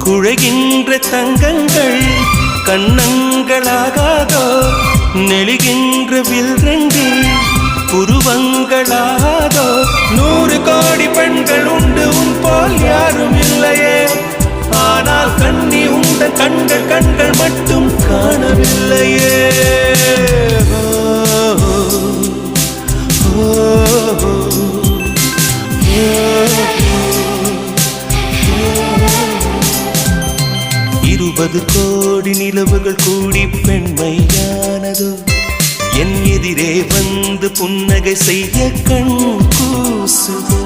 குழைகின்ற தங்கங்கள் கண்ணங்களாகாதோ நெளிகின்ற வில்ரங்கில் புருவங்களாகாதோ 100 கோடி பெண்கள் உண்டு உன் போல் யாரும் இல்லையே ஆனால் கண்ணி உண்ட கண்கள் மட்டும் காணவில்லையே இருபது கோடி நிலவுகள் கூடி பெண்மையானதோ என் எதிரே வந்து புன்னகை செய்ய கண் கூசுதோ